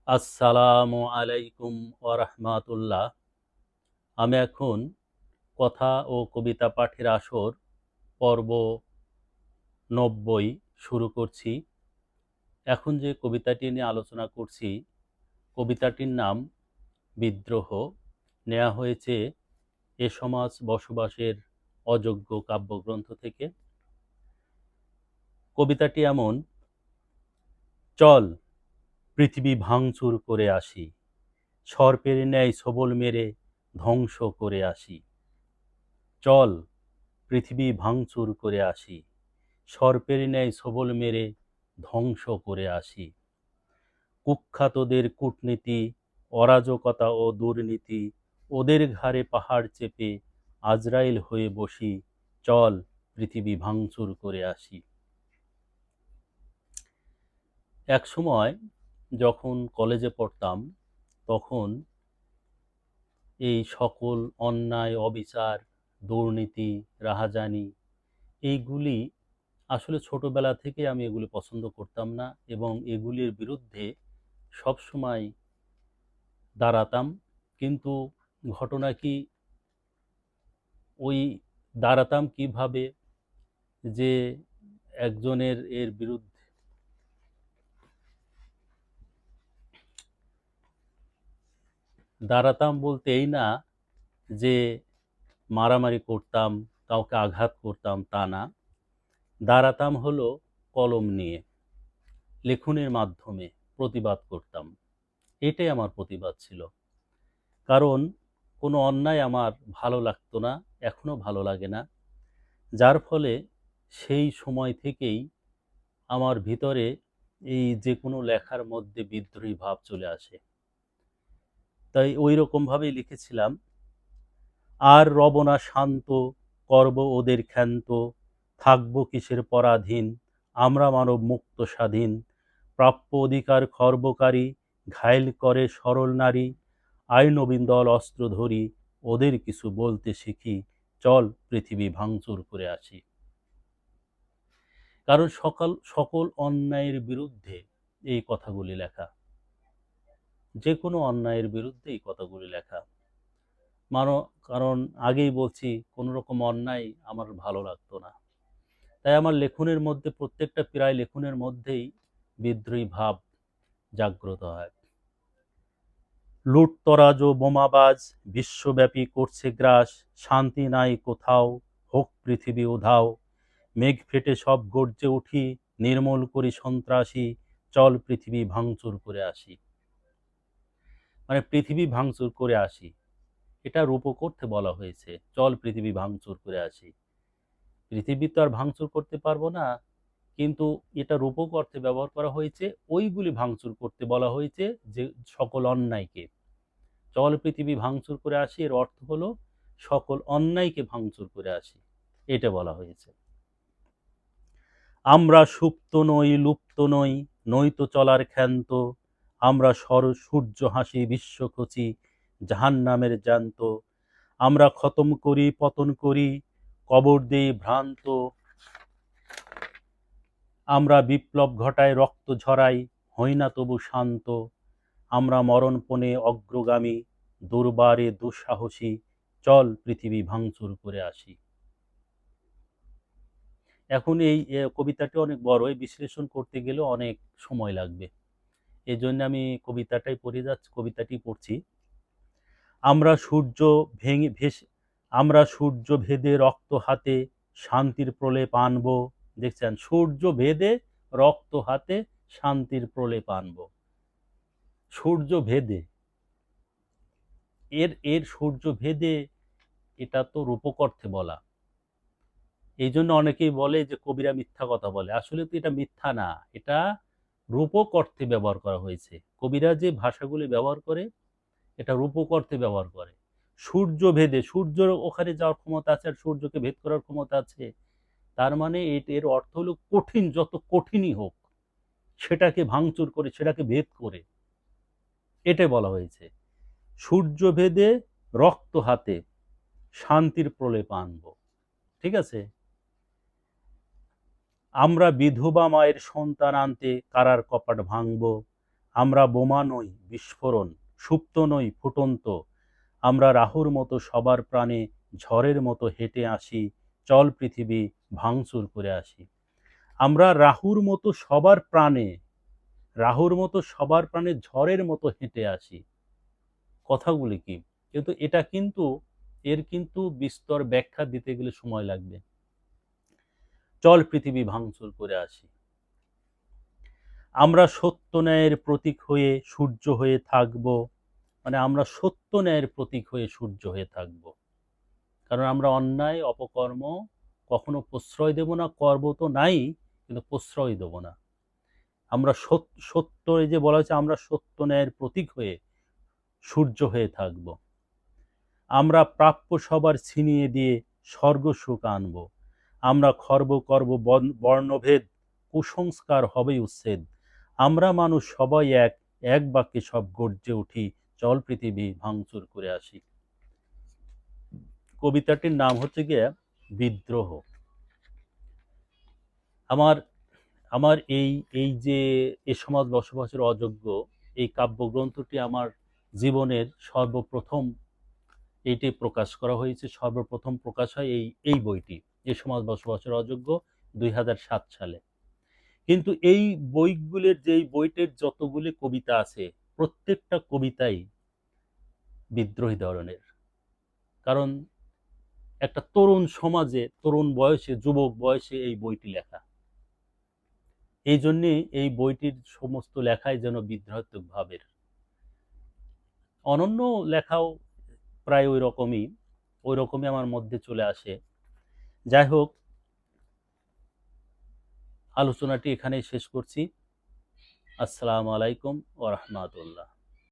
আসসালামু আলাইকুম ওরহমাতুল্লাহ। আমি এখন কথা ও কবিতা পাঠের আসর পর্ব 90 শুরু করছি। এখন যে কবিতাটি নিয়ে আলোচনা করছি, কবিতাটির নাম বিদ্রোহ। নেওয়া হয়েছে এ সমাজ বসবাসের অযোগ্য কাব্যগ্রন্থ থেকে। কবিতাটি এমন: চল পৃথিবী ভাঙচুর করে আসি, সর্পের ন্যায় ছোবল মেরে ধ্বংস করে আসি। চল পৃথিবী ভাঙচুর করে আসি, সর্পের ন্যায় ছোবল মেরে ধ্বংস করে আসি। কুখ্যাতদের কূটনীতি, অরাজকতা ও দুর্নীতি, ওদের ঘাড়ে পাহাড় চেপে আজরাইল হয়ে বসি। চল পৃথিবী ভাঙচুর করে আসি। এক সময় যখন কলেজে পড়তাম, তখন এই সকল অন্যায়, অবিচার, দুর্নীতি, রাহাজানি এইগুলি আসলে ছোটবেলা থেকে আমি এগুলি পছন্দ করতাম না এবং এগুলির বিরুদ্ধে সবসময় দাঁড়াতাম। কিন্তু ঘটনা কি, ওই দাঁড়াতাম কিভাবে, যে একজনের এর বিরুদ্ধে দাঁড়াতাম বলতে এই না যে মারামারি করতাম, কাউকে আঘাত করতাম, তা না। দাঁড়াতাম হলো কলম নিয়ে, লেখনের মাধ্যমে প্রতিবাদ করতাম। এটাই আমার প্রতিবাদ ছিল। কারণ কোনো অন্যায় আমার ভালো লাগতো না, এখনো ভালো লাগে না। যার ফলে সেই সময় থেকেই আমার ভিতরে এই যে কোনো লেখার মধ্যে বিদ্রোহী ভাব চলে আসে। তাই ওই রকমভাবেই লিখেছিলাম: আর রব না শান্ত, করব ওদের ক্ষান্ত, থাকবো কিসের পরাধীন, আমরা মানব মুক্ত স্বাধীন, প্রাপ্য অধিকার খর্বকারী, ঘায়েল করে সরল নারী, আইনবীন দল অস্ত্র ধরি, ওদের কিছু বলতে শিখি, চল পৃথিবী ভাঙচুর করে আসি। কারণ সকল অন্যায়ের বিরুদ্ধে এই কথাগুলি লেখা, যে কোনো অন্যায়ের বিরুদ্ধে এই কথাগুলি লেখা। মানো, কারণ আগেই বলছি, কোনো রকম অন্যায় আমার ভালো লাগতো না। তাই আমার লেখনের মধ্যে, প্রত্যেকটা প্রায় লেখনের মধ্যেই বিদ্রোহী ভাব জাগ্রত হয়। লুটতরাজ ও বোমাবাজ বিশ্বব্যাপী করছে গ্রাস, শান্তি নাই কোথাও, হোক পৃথিবী উধাও, মেঘ ফেটে সব গর্জে উঠি, নির্মূল করি সন্ত্রাসী, চল পৃথিবী ভাঙচুর করে আসি। মানে পৃথিবী ভাঙচুর করে আসি, এটা রূপক অর্থে বলা হয়েছে। চল পৃথিবী ভাঙচুর করে আসি। পৃথিবী তো আর ভাঙচুর করতে পারবো না, কিন্তু এটা রূপক অর্থে ব্যবহার করা হয়েছে। ওইগুলি ভাঙচুর করতে বলা হয়েছে, যে সকল অন্যায়কে। চল পৃথিবী ভাঙচুর করে আসি, এর অর্থ হলো সকল অন্যায়কে ভাঙচুর করে আসি, এটা বলা হয়েছে। আমরা সুপ্ত নই, লুপ্ত নই, নয়তো চলার ক্ষান্ত, আমরা সূর্য হাসি বিশ্বখচি, জাহান্নামের জ্যান্ত, আমরা খতম করি পতন করি, কবর দেই ভ্রান্ত, আমরা বিপ্লব ঘটাই রক্ত ঝরাই, হই না তবু শান্ত, আমরা মরণপণে অগ্রগামী, দুর্বারে দুঃসাহসী, চল পৃথিবী ভাঙচুর করে আসি। এখন এই কবিতাটি অনেক বড়, এই বিশ্লেষণ করতে গেলে অনেক সময় লাগবে। এই জন্য আমি কবিতাটি পড়ছি। আমরা সূর্য ভেঙে ভেসে আমরা সূর্য ভেদে রক্ত হাতে শান্তির প্রলেপ আনব। দেখছেন, সূর্য ভেদে রক্ত হাতে শান্তির প্রলেপ আনব। সূর্য ভেদে, এর সূর্য ভেদে, এটা তো রূপক অর্থে বলা। এই জন্য অনেকেই বলে যে কবিরা মিথ্যা কথা বলে। আসলে তো এটা মিথ্যা না, এটা রূপক অর্থে ব্যবহার করা হয়েছে। কবিরা যে ভাষাগুলি ব্যবহার করে, এটা রূপক অর্থে ব্যবহার করে। সূর্য ভেদে, সূর্যের ওখানে যাওয়ার ক্ষমতা আছে আর সূর্যকে ভেদ করার ক্ষমতা আছে। তার মানে এর অর্থ হলো কঠিন, যত কঠিনই হোক সেটাকে ভাঙচুর করে, সেটাকে ভেদ করে, এটাই বলা হয়েছে। সূর্য ভেদে রক্ত হাতে শান্তির প্রলেপ আনব। ঠিক আছে। আমরা বিধবা মায়ের সন্তান আনতে কারার কপাট ভাঙব, আমরা বোমা নই বিস্ফোরণ, সুপ্ত নই ফুটন্ত, আমরা রাহুর মতো সবার প্রাণে ঝড়ের মতো হেঁটে আসি, চল পৃথিবী ভাঙচুর করে আসি। আমরা রাহুর মতো সবার প্রাণে ঝড়ের মতো হেঁটে আসি। কথাগুলি কি? কিন্তু এর কিন্তু বিস্তর ব্যাখ্যা দিতে গেলে সময় লাগবে। চল পৃথিবী ভাঙচুর করে আসি। আমরা সত্য ন্যায়ের প্রতীক হয়ে সূর্য হয়ে থাকব। মানে আমরা সত্য ন্যায়ের প্রতীক হয়ে সূর্য হয়ে থাকব। কারণ আমরা অন্যায় অপকর্ম কখনো প্রশ্রয় দেব না, করব তো নাই, কিন্তু প্রশ্রয় দেব না। আমরা সত্য, এই যে বলা হয়েছে, আমরা সত্য ন্যায়ের প্রতীক হয়ে সূর্য হয়ে থাকব। আমরা প্রাপ্য সবার ছিনিয়ে দিয়ে স্বর্গ সুখ আনব। আমরা খর্ব করব বর্ণভেদ, কুসংস্কার হবেই উচ্ছেদ। আমরা মানুষ সবাই এক, এক বাক্যে সব গর্জে উঠি, চল পৃথিবী ভাঙচুর করে আসি। কবিতাটির নাম হচ্ছে গিয়ে বিদ্রোহ। আমার আমার এই যে এ সমাজ বসবাসের অযোগ্য, এই কাব্যগ্রন্থটি আমার জীবনের সর্বপ্রথম এইটি প্রকাশ করা হয়েছে। সর্বপ্রথম প্রকাশ হয় এই বইটি, এ সমাজ বসবাসের অযোগ্য, 2007 সালে। কিন্তু এই বইটির যতগুলি কবিতা আছে, প্রত্যেকটা কবিতাই বিদ্রোহী ধরনের। কারণ একটা তরুণ সমাজে, তরুণ বয়সে, যুবক বয়সে এই বইটি লেখা। এই জন্যে এই বইটির সমস্ত লেখাই যেন বিদ্রোহাত্মক ভাবের। অনন্য লেখাও প্রায় ওই রকমই আমার মধ্যে চলে আসে। যাই হোক, আলোচনাটি এখানেই শেষ করছি। আসসালামু আলাইকুম ওয়া রাহমাতুল্লাহ।